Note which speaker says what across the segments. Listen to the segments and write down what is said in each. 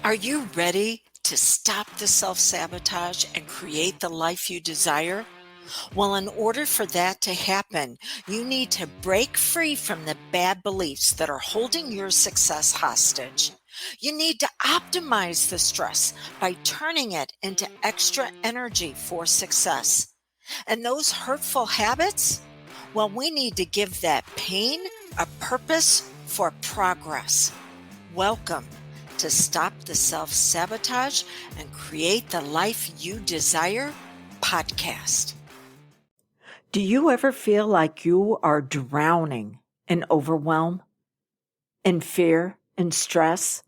Speaker 1: Are you ready to stop the self-sabotage and create the life you desire? Well, in order for that to happen, you need to break free from the bad beliefs that are holding your success hostage. You need to optimize the stress by turning it into extra energy for success. And those hurtful habits? Well, we need to give that pain a purpose for progress. Welcome to Stop the Self-Sabotage and Create the Life You Desire podcast. Do you ever feel like you are drowning in overwhelm, in fear, in stress?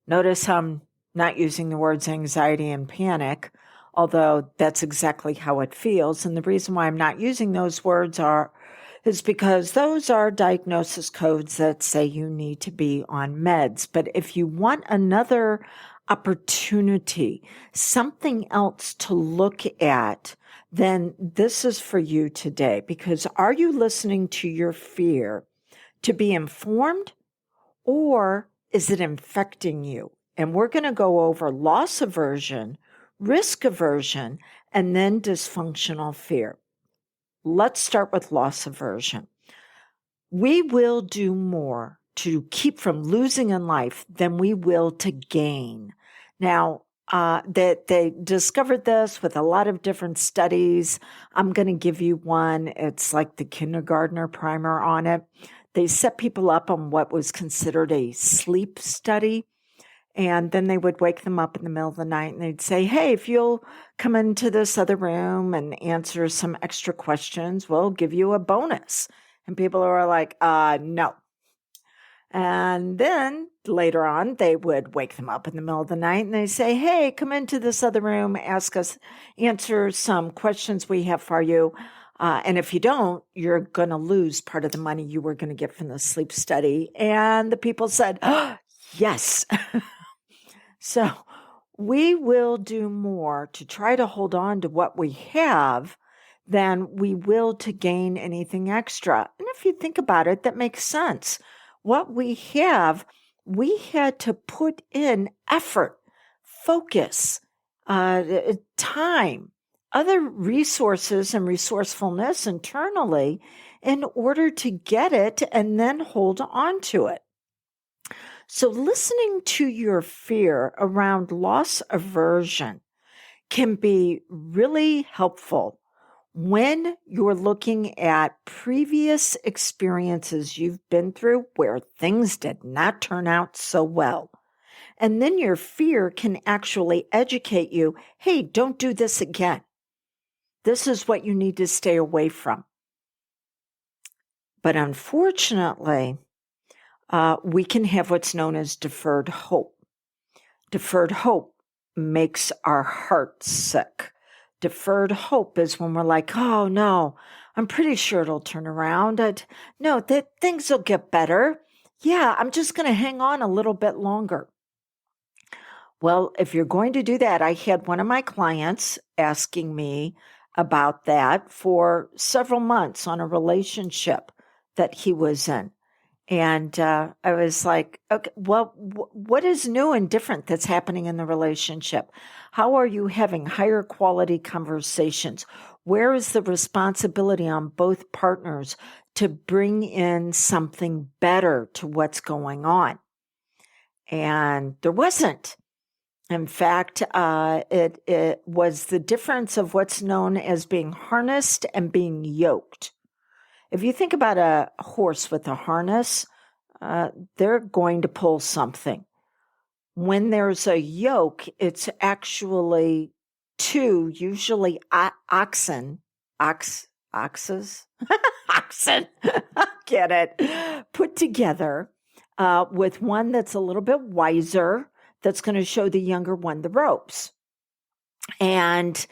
Speaker 1: Notice I'm not using the words anxiety and panic, although that's exactly how it feels. And the reason why I'm not using those words is because those are diagnosis codes that say you need to be on meds. But if you want another opportunity, something else to look at, then this is for you today. Because are you listening to your fear to be informed, or is it infecting you? And we're going to go over loss aversion, risk aversion, and then dysfunctional fear. Let's start with loss aversion. We will do more to keep from losing in life than we will to gain. Now, they discovered this with a lot of different studies. I'm going to give you one. It's like the kindergartner primer on it. They set people up on what was considered a sleep study. And then they would wake them up in the middle of the night and they'd say, hey, if you'll come into this other room and answer some extra questions, we'll give you a bonus. And people are like, no. And then later on, they would wake them up in the middle of the night and they say, hey, come into this other room, answer some questions we have for you. And if you don't, you're going to lose part of the money you were going to get from the sleep study. And the people said, oh, yes. So we will do more to try to hold on to what we have than we will to gain anything extra. And if you think about it, that makes sense. What we have, we had to put in effort, focus, time, other resources and resourcefulness internally in order to get it and then hold on to it. So listening to your fear around loss aversion can be really helpful when you're looking at previous experiences you've been through where things did not turn out so well. And then your fear can actually educate you, hey, don't do this again. This is what you need to stay away from. But unfortunately, we can have what's known as deferred hope. Deferred hope makes our heart sick. Deferred hope is when we're like, oh no, I'm pretty sure it'll turn around. No, that things will get better. Yeah, I'm just going to hang on a little bit longer. Well, if you're going to do that, I had one of my clients asking me about that for several months on a relationship that he was in. And I was like, okay, well, what is new and different that's happening in the relationship? How are you having higher quality conversations? Where is the responsibility on both partners to bring in something better to what's going on? And there wasn't. In fact, it was the difference of what's known as being harnessed and being yoked. If you think about a horse with a harness, they're going to pull something. When there's a yoke, it's actually two, usually oxen, oxes, oxen, get it, put together with one that's a little bit wiser, that's going to show the younger one the ropes. And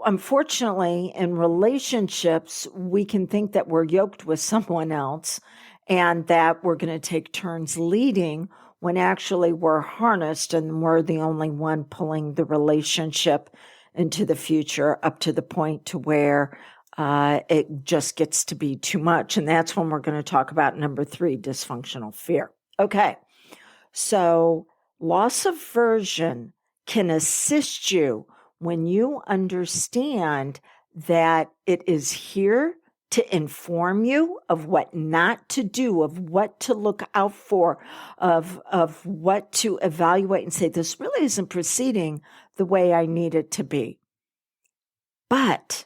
Speaker 1: unfortunately, in relationships, we can think that we're yoked with someone else and that we're going to take turns leading when actually we're harnessed and we're the only one pulling the relationship into the future up to the point to where it just gets to be too much. And that's when we're going to talk about number 3, dysfunctional fear. Okay, so Loss aversion can assist you when you understand that it is here to inform you of what not to do, of what to look out for, of what to evaluate and say, this really isn't proceeding the way I need it to be. But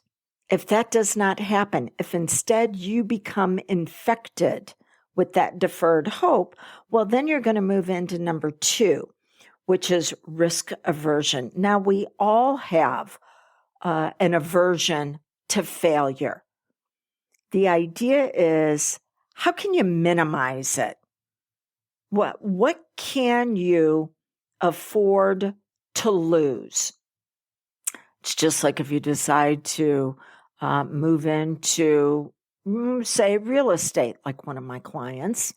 Speaker 1: if that does not happen, if instead you become infected with that deferred hope, well, then you're going to move into number 2, which is risk aversion. Now, we all have an aversion to failure. The idea is, how can you minimize it? What can you afford to lose? It's just like if you decide to move into, say, real estate, like one of my clients,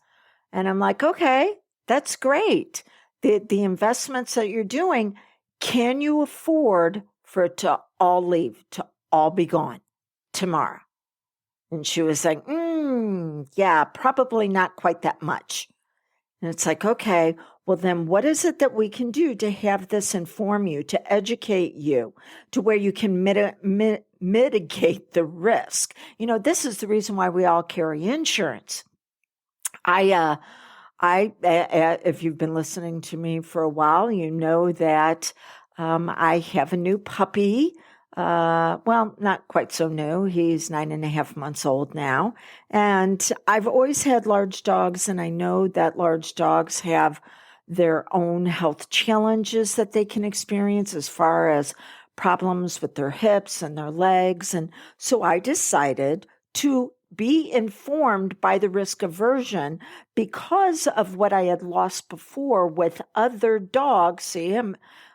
Speaker 1: and I'm like, okay, that's great. The investments that you're doing, can you afford for it to all leave, to all be gone tomorrow? And she was like, yeah, probably not quite that much. And it's like, okay, well, then what is it that we can do to have this inform you, to educate you, to where you can mitigate the risk? This is the reason why we all carry insurance. If you've been listening to me for a while, you know that I have a new puppy. Well, not quite so new. He's 9.5 months old now. And I've always had large dogs, and I know that large dogs have their own health challenges that they can experience as far as problems with their hips and their legs. And so I decided to be informed by the risk aversion because of what I had lost before with other dogs. See,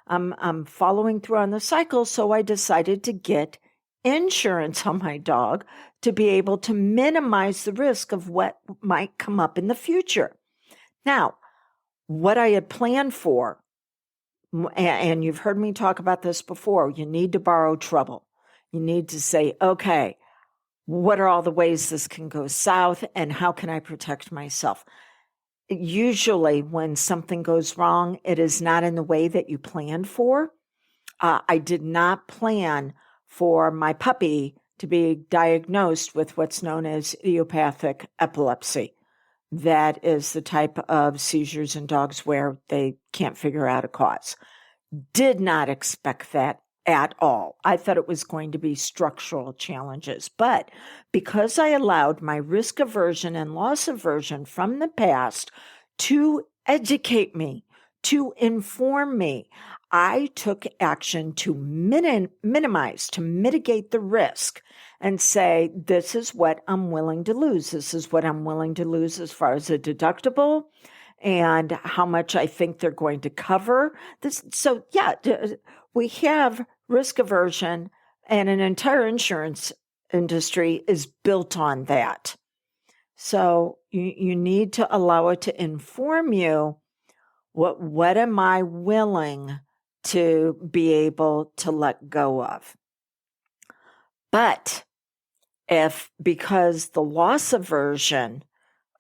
Speaker 1: I'm following through on the cycle, so I decided to get insurance on my dog to be able to minimize the risk of what might come up in the future. Now, what I had planned for, and you've heard me talk about this before, you need to borrow trouble. You need to say, okay, what are all the ways this can go south, and how can I protect myself? Usually when something goes wrong, it is not in the way that you planned for. I did not plan for my puppy to be diagnosed with what's known as idiopathic epilepsy. That is the type of seizures in dogs where they can't figure out a cause. Did not expect that at all. I thought it was going to be structural challenges. But because I allowed my risk aversion and loss aversion from the past to educate me, to inform me, I took action to minimize, to mitigate the risk and say, this is what I'm willing to lose. This is what I'm willing to lose as far as a deductible and how much I think they're going to cover this. So yeah, we have risk aversion, and an entire insurance industry is built on that. So you need to allow it to inform you, what am I willing to be able to let go of? But because the loss aversion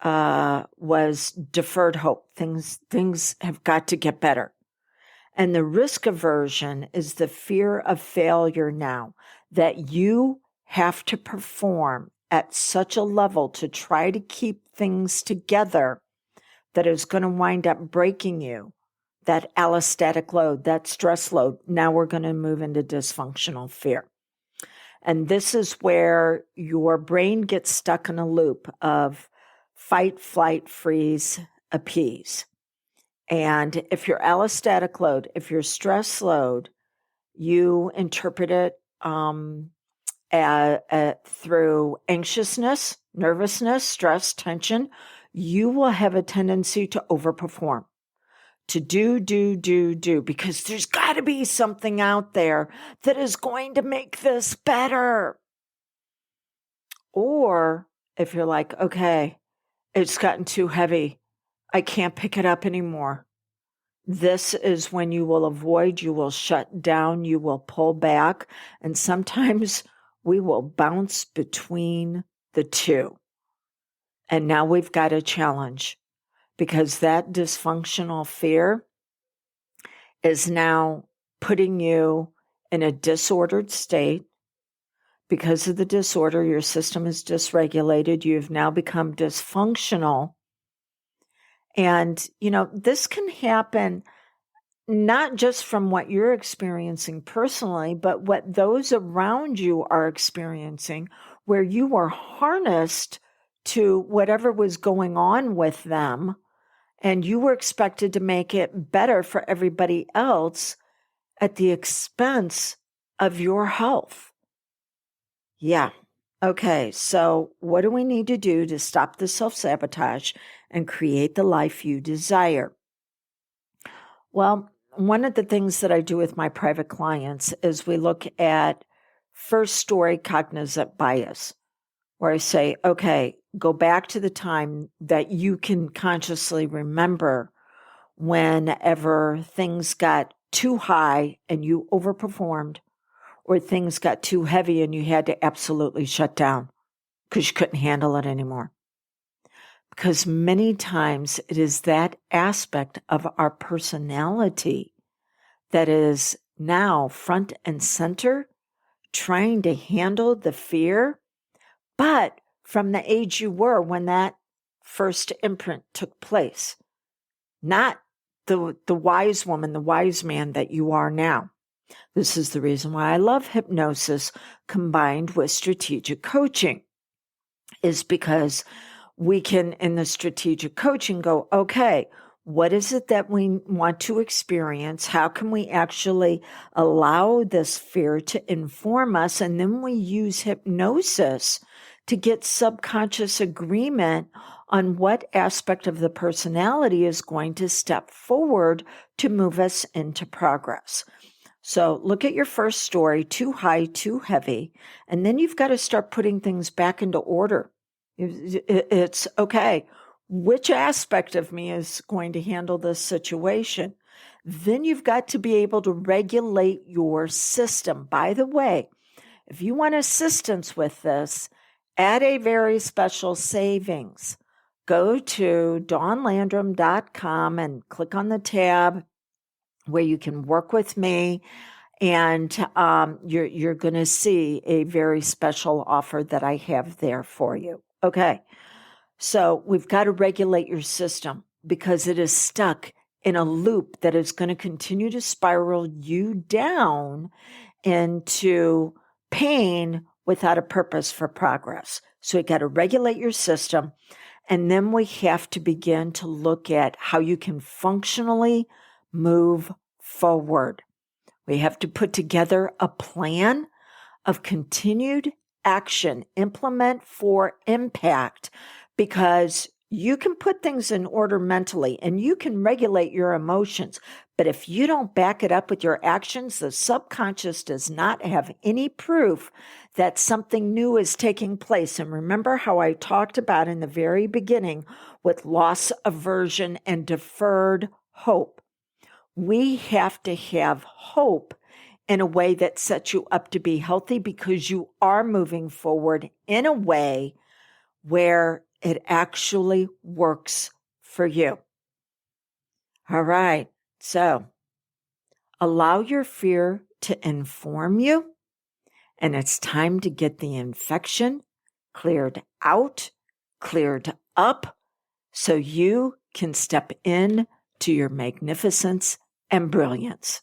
Speaker 1: was deferred hope, things have got to get better. And the risk aversion is the fear of failure now, that you have to perform at such a level to try to keep things together that is going to wind up breaking you. That allostatic load, that stress load. Now we're going to move into dysfunctional fear. And this is where your brain gets stuck in a loop of fight, flight, freeze, appease. And if your allostatic load, if your stress load, you interpret it through anxiousness, nervousness, stress, tension, you will have a tendency to overperform, to do, because there's got to be something out there that is going to make this better. Or if you're like, okay, it's gotten too heavy, I can't pick it up anymore. This is when you will avoid, you will shut down, you will pull back, and sometimes we will bounce between the two. And now we've got a challenge, because that dysfunctional fear
Speaker 2: is now putting you in a disordered state. Because of the disorder, your system is dysregulated. You've now become dysfunctional. And, this can happen not just from what you're experiencing personally, but what those around you are experiencing, where you were harnessed to whatever was going on with them, and you were expected to make it better for everybody else at the expense of your health. Yeah. Okay. So what do we need to do to stop the self-sabotage and create the life you desire? Well, one of the things that I do with my private clients is we look at first story cognizant bias, where I say, okay, go back to the time that you can consciously remember whenever things got too high and you overperformed, or things got too heavy and you had to absolutely shut down because you couldn't handle it anymore. Because many times it is that aspect of our personality that is now front and center, trying to handle the fear, but from the age you were when that first imprint took place, not the wise woman, the wise man that you are now. This is the reason why I love hypnosis combined with strategic coaching, is because we can, in the strategic coaching, go, okay, what is it that we want to experience? How can we actually allow this fear to inform us? And then we use hypnosis to get subconscious agreement on what aspect of the personality is going to step forward to move us into progress. So look at your first story, too high, too heavy, and then you've got to start putting things back into order. It's okay. Which aspect of me is going to handle this situation? Then you've got to be able to regulate your system. By the way, if you want assistance with this, add a very special savings. Go to dawnlandrum.com and click on the tab where you can work with me. And you're going to see a very special offer that I have there for you. Okay. So we've got to regulate your system because it is stuck in a loop that is going to continue to spiral you down into pain without a purpose for progress. So we've got to regulate your system. And then we have to begin to look at how you can functionally move forward. We have to put together a plan of continued action, implement for impact, because you can put things in order mentally and you can regulate your emotions. But if you don't back it up with your actions, the subconscious does not have any proof that something new is taking place. And remember how I talked about in the very beginning with loss aversion and deferred hope. We have to have hope in a way that sets you up to be healthy because you are moving forward in a way where it actually works for you. All right. So allow your fear to inform you, and it's time to get the infection cleared out, cleared up, so you can step in to your magnificence and brilliance.